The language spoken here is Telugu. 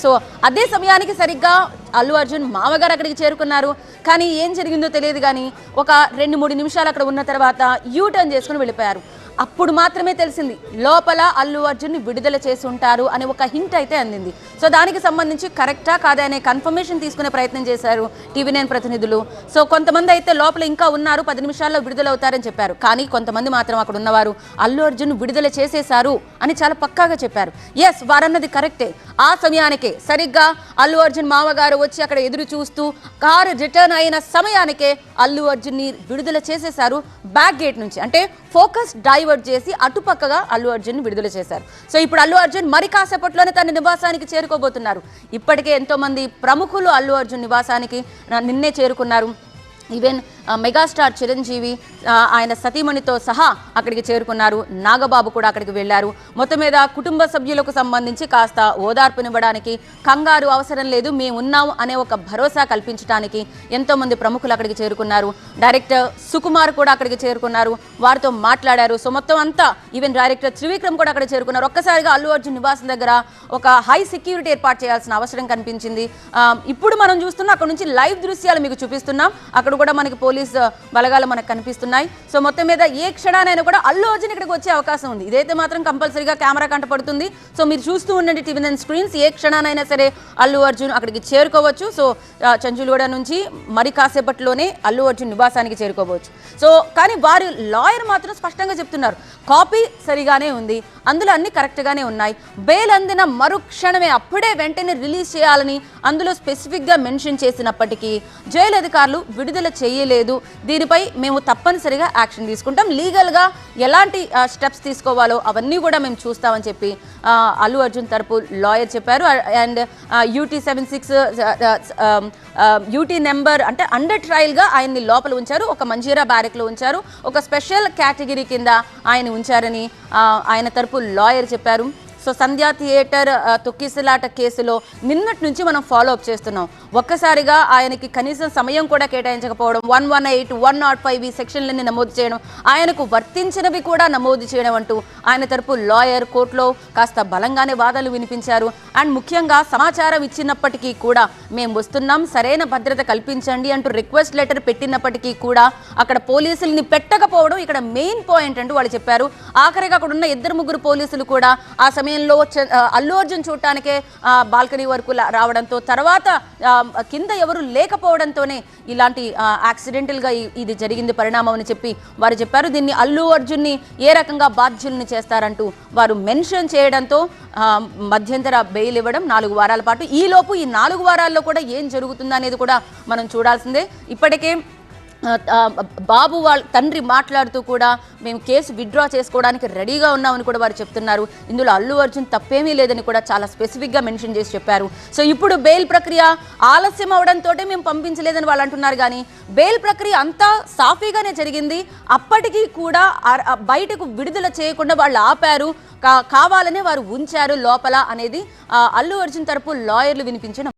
సో అదే సమయానికి సరిగ్గా అల్లు అర్జున్ మామగారు అక్కడికి చేరుకున్నారు. కానీ ఏం జరిగిందో తెలియదు. కానీ ఒక 2-3 నిమిషాలు అక్కడ ఉన్న తర్వాత యూటర్న్ చేసుకుని వెళ్ళిపోయారు. అప్పుడు మాత్రమే తెలిసింది లోపల అల్లు అర్జున్ విడుదల చేసి ఉంటారు అనే ఒక హింట్ అయితే అందింది. సో దానికి సంబంధించి కరెక్టా కాదా అనే కన్ఫర్మేషన్ తీసుకునే ప్రయత్నం చేశారు టీవీ9 ప్రతినిధులు. సో కొంతమంది అయితే లోపల ఇంకా ఉన్నారు, 10 నిమిషాల్లో విడుదలవుతారని చెప్పారు. కానీ కొంతమంది మాత్రం అక్కడ ఉన్నవారు అల్లు అర్జున్ విడుదల చేసేశారు అని చాలా పక్కాగా చెప్పారు. ఎస్, వారన్నది కరెక్టే. ఆ సమయానికే సరిగ్గా అల్లు అర్జున్ మామగారు వచ్చి అక్కడ ఎదురు చూస్తూ కారు రిటర్న్ అయిన సమయానికే అల్లు అర్జున్ని విడుదల చేసేశారు. బ్యాక్ గేట్ నుంచి, అంటే ఫోకస్ డైవర్ట్ చేసి అటుపక్కగా అల్లు అర్జున్ విడుదల చేశారు. సో ఇప్పుడు అల్లు అర్జున్ మరి కాసేపట్లోనే తన నివాసానికి చేరుకోబోతున్నారు. ఇప్పటికే ఎంతో మంది ప్రముఖులు అల్లు అర్జున్ నివాసానికి నిన్నే చేరుకున్నారు. ఈవెన్ మెగాస్టార్ చిరంజీవి ఆయన సతీమణితో సహా అక్కడికి చేరుకున్నారు. నాగబాబు కూడా అక్కడికి వెళ్ళారు. మొత్తం మీద కుటుంబ సభ్యులకు సంబంధించి కాస్త ఓదార్పునివ్వడానికి, కంగారు అవసరం లేదు, మేము ఉన్నాం అనే ఒక భరోసా కల్పించడానికి ఎంతోమంది ప్రముఖులు అక్కడికి చేరుకున్నారు. డైరెక్టర్ సుకుమార్ కూడా అక్కడికి చేరుకున్నారు, వారితో మాట్లాడారు. సో మొత్తం అంతా ఈవెన్ డైరెక్టర్ త్రివిక్రమ్ కూడా అక్కడ చేరుకున్నారు. ఒక్కసారిగా అల్లు అర్జున్ నివాసం దగ్గర ఒక హై సెక్యూరిటీ ఏర్పాటు చేయాల్సిన అవసరం కనిపించింది. ఇప్పుడు మనం చూస్తున్నాం, అక్కడ నుంచి లైవ్ దృశ్యాలు మీకు చూపిస్తున్నాం. అక్కడ కూడా మనకి పోలీస్ బలగాలు మనకు కనిపిస్తున్నాయి. సో మొత్తం మీద ఏ క్షణానైనా కూడా అల్లు అర్జున్ ఇక్కడికి వచ్చే అవకాశం ఉంది. ఇదైతే మాత్రం కంపల్సరీగా కెమెరా కంటపడుతుంది. సో మీరు చూస్తూ ఉండండి టీవీ9 స్క్రీన్స్. ఏ క్షణానైనా సరే అల్లు అర్జున్ అక్కడికి చేరుకోవచ్చు. సో చంచులగూడ నుంచి మరి కాసేపట్లోనే అల్లు అర్జున్ నివాసానికి చేరుకోవచ్చు. సో కానీ వారి లాయర్ మాత్రం స్పష్టంగా చెప్తున్నారు, కాపీ సరిగానే ఉంది, అందులో అన్ని కరెక్ట్గానే ఉన్నాయి, బెయిల్ అందిన మరుక్షణమే అప్పుడే వెంటనే రిలీజ్ చేయాలని అందులో స్పెసిఫిక్గా మెన్షన్ చేసినప్పటికీ జైలు అధికారులు విడుదల చేయలేదు. దీనిపై మేము తప్పనిసరిగా యాక్షన్ తీసుకుంటాం, లీగల్గా ఎలాంటి స్టెప్స్ తీసుకోవాలో అవన్నీ కూడా మేము చూస్తామని చెప్పి అల్లు అర్జున్ తరపు లాయర్ చెప్పారు. అండ్ UT76 యూటీ నెంబర్ అంటే అండర్ ట్రయల్గా ఆయన్ని లోపల ఉంచారు, ఒక మంజీరా బ్యారెక్లో ఉంచారు, ఒక స్పెషల్ కేటగిరీ కింద ఆయన ఉంచారని ఆయన తరపు లాయర్ చెప్పారు. సో సంధ్యా థియేటర్ తొక్కిసలాట కేసులో నిన్నటి నుంచి మనం ఫాలో అప్ చేస్తున్నాం. ఒక్కసారిగా ఆయనకి కనీసం సమయం కూడా కేటాయించకపోవడం, 118, 105 ఈ సెక్షన్లన్నీ నమోదు చేయడం, ఆయనకు వర్తించినవి కూడా నమోదు చేయడం అంటూ ఆయన తరపు లాయర్ కోర్టులో కాస్త బలంగానే వాదనలు వినిపించారు. అండ్ ముఖ్యంగా సమాచారం ఇచ్చినప్పటికీ కూడా మేము వస్తున్నాం, సరైన భద్రత కల్పించండి అంటూ రిక్వెస్ట్ లెటర్ పెట్టినప్పటికీ కూడా అక్కడ పోలీసుల్ని పెట్టకపోవడం ఇక్కడ మెయిన్ పాయింట్ అంటూ వాళ్ళు చెప్పారు. ఆఖరిగా అక్కడ ఉన్న 2-3 పోలీసులు కూడా ఆ సమయంలో అల్లు అర్జున్ చూడటానికే బాల్కనీ వరకు రావడంతో, తర్వాత కింద ఎవరు లేకపోవడంతోనే ఇలాంటి యాక్సిడెంటల్గా ఇది జరిగింది పరిణామం అని చెప్పి వారు చెప్పారు. దీన్ని అల్లు అర్జున్ని ఏ రకంగా బాధ్యుల్ని చేస్తారంటూ వారు మెన్షన్ చేయడంతో మధ్యంతర బెయిల్ ఇవ్వడం 4 వారాల పాటు. ఈలోపు ఈ 4 వారాల్లో కూడా ఏం జరుగుతుందా అనేది కూడా మనం చూడాల్సిందే. ఇప్పటికే బాబు వాళ్ళ తండ్రి మాట్లాడుతూ కూడా మేము కేసు విత్డ్రా చేసుకోవడానికి రెడీగా ఉన్నామని కూడా వారు చెప్తున్నారు. ఇందులో అల్లు అర్జున్ తప్పేమీ లేదని కూడా చాలా స్పెసిఫిక్గా మెన్షన్ చేసి చెప్పారు. సో ఇప్పుడు బెయిల్ ప్రక్రియ ఆలస్యం అవడంతో మేము పంపించలేదని వాళ్ళు అంటున్నారు. కానీ బెయిల్ ప్రక్రియ అంతా సాఫీగానే జరిగింది. అప్పటికీ కూడా బయటకు విడుదల చేయకుండా వాళ్ళు ఆపారు, కావాలనే వారు ఉంచారు లోపల అనేది అల్లు అర్జున్ తరపు లాయర్లు వినిపించిన